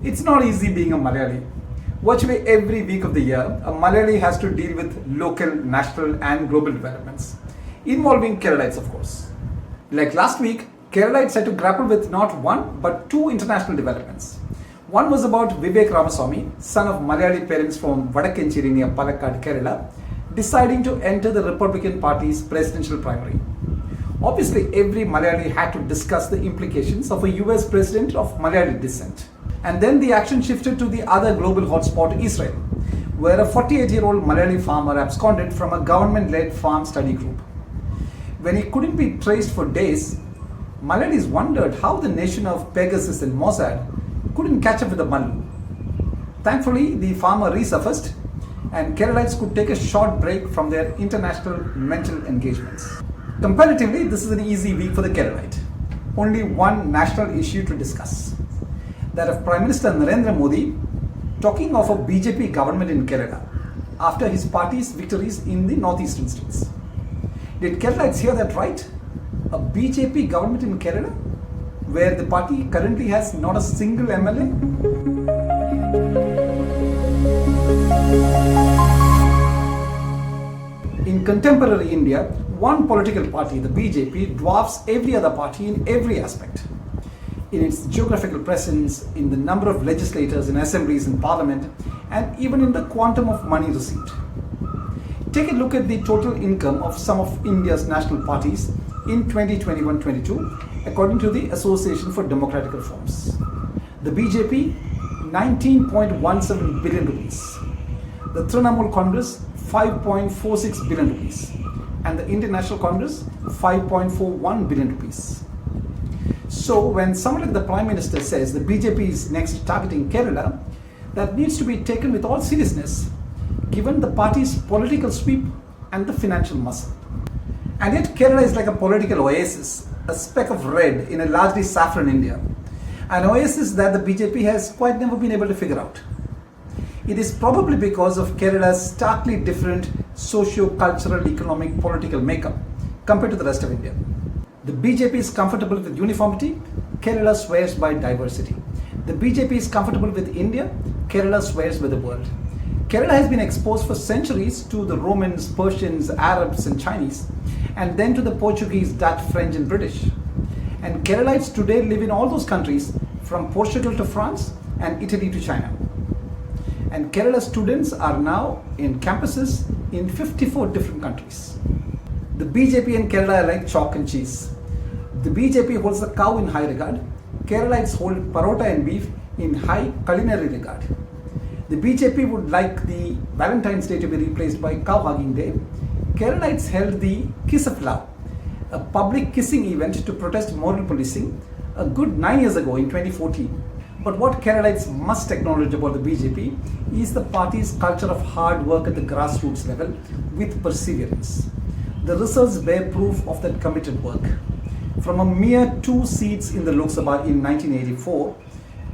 It's not easy being a Malayali. Virtually every week of the year, a Malayali has to deal with local, national, and global developments, involving Keralites, of course. Like last week, Keralites had to grapple with not one but two international developments. One was about Vivek Ramaswamy, son of Malayali parents from Vadakkencheri near Palakkad, Kerala, deciding to enter the Republican Party's presidential primary. Obviously, every Malayali had to discuss the implications of a US president of Malayali descent. And then the action shifted to the other global hotspot, Israel, where a 48-year-old Malayali farmer absconded from a government-led farm study group. When he couldn't be traced for days, Malayalis wondered how the nation of Pegasus and Mossad couldn't catch up with the Mallu. Thankfully, the farmer resurfaced and Keralites could take a short break from their international mental engagements. Comparatively, this is an easy week for the Keralite. Only one national issue to discuss. That of Prime Minister Narendra Modi talking of a BJP government in Kerala after his party's victories in the northeastern states. Did Keralites hear that right? A BJP government in Kerala, where the party currently has not a single MLA? In contemporary India, one political party, the BJP, dwarfs every other party in every aspect. In its geographical presence, in the number of legislators in assemblies and parliament, and even in the quantum of money received. Take a look at the total income of some of India's national parties in 2021-22, according to the Association for Democratic Reforms. The BJP, 19.17 billion rupees. The Trinamool Congress, 5.46 billion rupees. And the Indian National Congress, 5.41 billion rupees. So when someone like the Prime Minister says the BJP is next targeting Kerala, that needs to be taken with all seriousness, given the party's political sweep and the financial muscle. And yet Kerala is like a political oasis, a speck of red in a largely saffron India. An oasis that the BJP has quite never been able to figure out. It is probably because of Kerala's starkly different socio-cultural, economic, political makeup compared to the rest of India. The BJP is comfortable with uniformity, Kerala swears by diversity. The BJP is comfortable with India, Kerala swears by the world. Kerala has been exposed for centuries to the Romans, Persians, Arabs and Chinese, and then to the Portuguese, Dutch, French and British. And Keralites today live in all those countries, from Portugal to France and Italy to China. And Kerala students are now in campuses in 54 different countries. The BJP and Kerala are like chalk and cheese. The BJP holds the cow in high regard. Keralites hold parota and beef in high culinary regard. The BJP would like the Valentine's Day to be replaced by Cow Hugging Day. Keralites held the Kiss of Love, a public kissing event to protest moral policing, a good 9 years ago in 2014. But what Keralites must acknowledge about the BJP is the party's culture of hard work at the grassroots level with perseverance. The results bear proof of that committed work. From a mere 2 seats in the Lok Sabha in 1984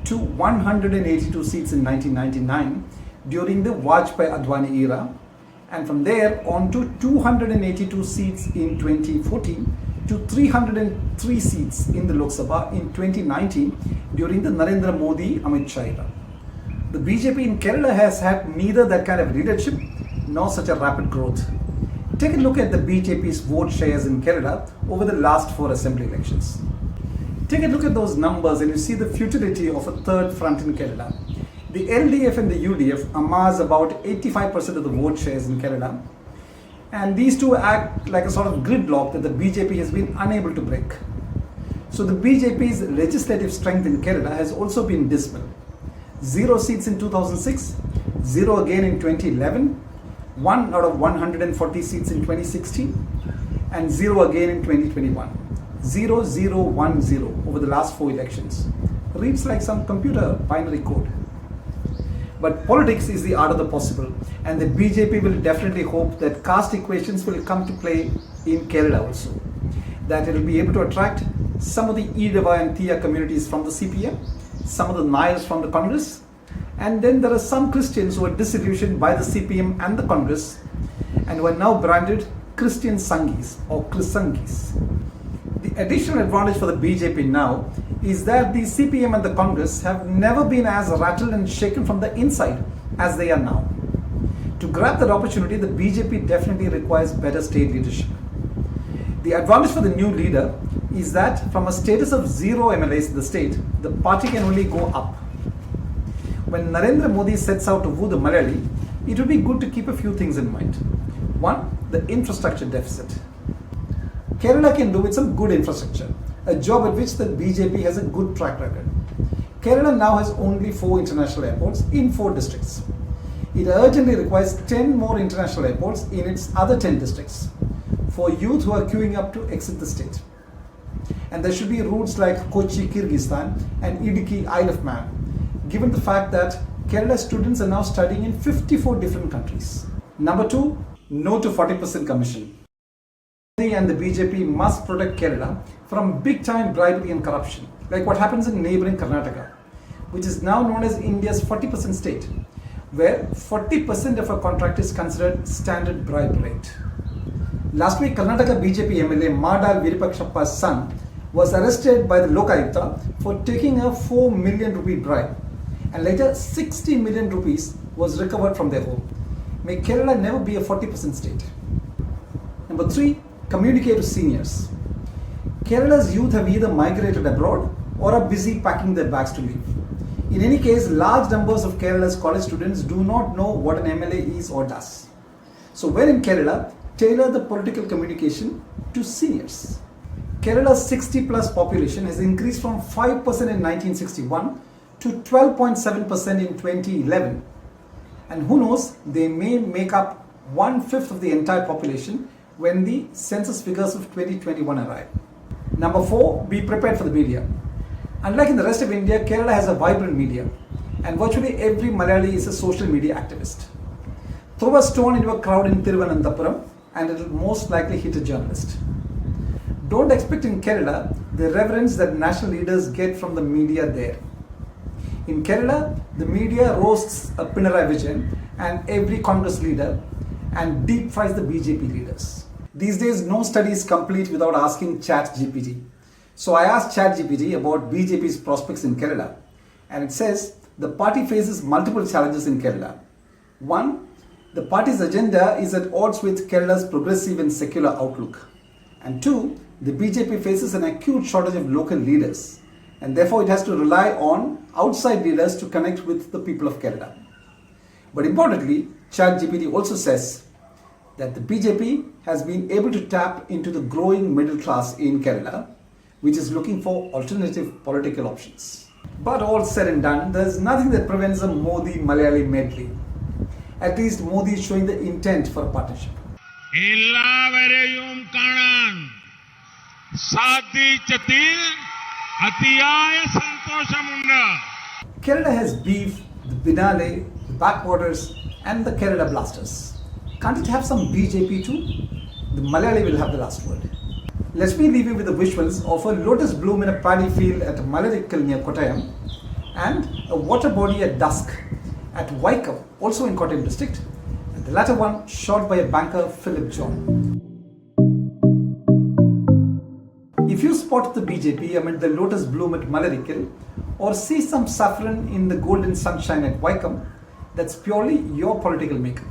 to 182 seats in 1999 during the Vajpayee-Advani era, and from there on to 282 seats in 2014 to 303 seats in the Lok Sabha in 2019 during the Narendra Modi-Amit Shah era. The BJP in Kerala has had neither that kind of leadership nor such a rapid growth. Take a look at the BJP's vote shares in Kerala over the last 4 assembly elections. Take a look at those numbers and you see the futility of a third front in Kerala. The LDF and the UDF amass about 85% of the vote shares in Kerala, and these two act like a sort of gridlock that the BJP has been unable to break. So the BJP's legislative strength in Kerala has also been dismal. 0 seats in 2006, 0 again in 2011, 1 out of 140 seats in 2016, and 0 again in 2021. 0, 0, 1, 0 over the last 4 elections. Reads like some computer binary code. But politics is the art of the possible, and the BJP will definitely hope that caste equations will come to play in Kerala also. That it will be able to attract some of the Idava and Thia communities from the CPM, some of the Nayars from the Congress, and then there are some Christians who are disillusioned by the CPM and the Congress and who are now branded Christian Sanghis or Chrissangis. The additional advantage for the BJP now is that the CPM and the Congress have never been as rattled and shaken from the inside as they are now. To grab that opportunity, the BJP definitely requires better state leadership. The advantage for the new leader is that from a status of 0 MLAs in the state, the party can only go up. When Narendra Modi sets out to woo the Malayali, it would be good to keep a few things in mind. One, the infrastructure deficit. Kerala can do with some good infrastructure, a job at which the BJP has a good track record. Kerala now has only 4 international airports in 4 districts. It urgently requires 10 more international airports in its other 10 districts for youth who are queuing up to exit the state. And there should be routes like Kochi, Kyrgyzstan and Idiki, Isle of Man, given the fact that Kerala students are now studying in 54 different countries. Number 2, no to 40% commission. Modi and the BJP must protect Kerala from big-time bribery and corruption, like what happens in neighbouring Karnataka, which is now known as India's 40% state, where 40% of a contract is considered standard bribe rate. Last week, Karnataka BJP MLA Madal Virupakshappa's son was arrested by the Lok Sabha for taking a 4 million rupee bribe, and later 60 million rupees was recovered from their home. May Kerala never be a 40% state. Number 3, communicate to seniors. Kerala's youth have either migrated abroad or are busy packing their bags to leave. In any case, large numbers of Kerala's college students do not know what an MLA is or does. So when in Kerala, tailor the political communication to seniors. Kerala's 60 plus population has increased from 5% in 1961 to 12.7% in 2011. And who knows, they may make up 1/5 of the entire population when the census figures of 2021 arrive. Number 4, be prepared for the media. Unlike in the rest of India, Kerala has a vibrant media, and virtually every Malayali is a social media activist. Throw a stone into a crowd in Thiruvananthapuram and it will most likely hit a journalist. Don't expect in Kerala the reverence that national leaders get from the media there. In Kerala, the media roasts a Pinarayi Vijayan and every Congress leader and deep fries the BJP leaders. These days, no study is complete without asking ChatGPT. So I asked ChatGPT about BJP's prospects in Kerala, and it says the party faces multiple challenges in Kerala. 1, the party's agenda is at odds with Kerala's progressive and secular outlook. And 2, the BJP faces an acute shortage of local leaders, and therefore it has to rely on outside leaders to connect with the people of Kerala. But importantly, ChatGPT also says that the BJP has been able to tap into the growing middle class in Kerala, which is looking for alternative political options. But all said and done, there's nothing that prevents a Modi-Malayali medley. At least Modi is showing the intent for a partnership. Kerala has beef, the Biennale, the backwaters and the Kerala blasters. Can't it have some BJP too? The Malayali will have the last word. Let me leave you with the visuals of a lotus bloom in a paddy field at Malarikkal near Kottayam and a water body at dusk at Vaikam, also in Kottayam district, and the latter one shot by a banker, Philip John. If you spot the BJP amid the lotus bloom at Malarikkal or see some saffron in the golden sunshine at Vaikam, that's purely your political makeup.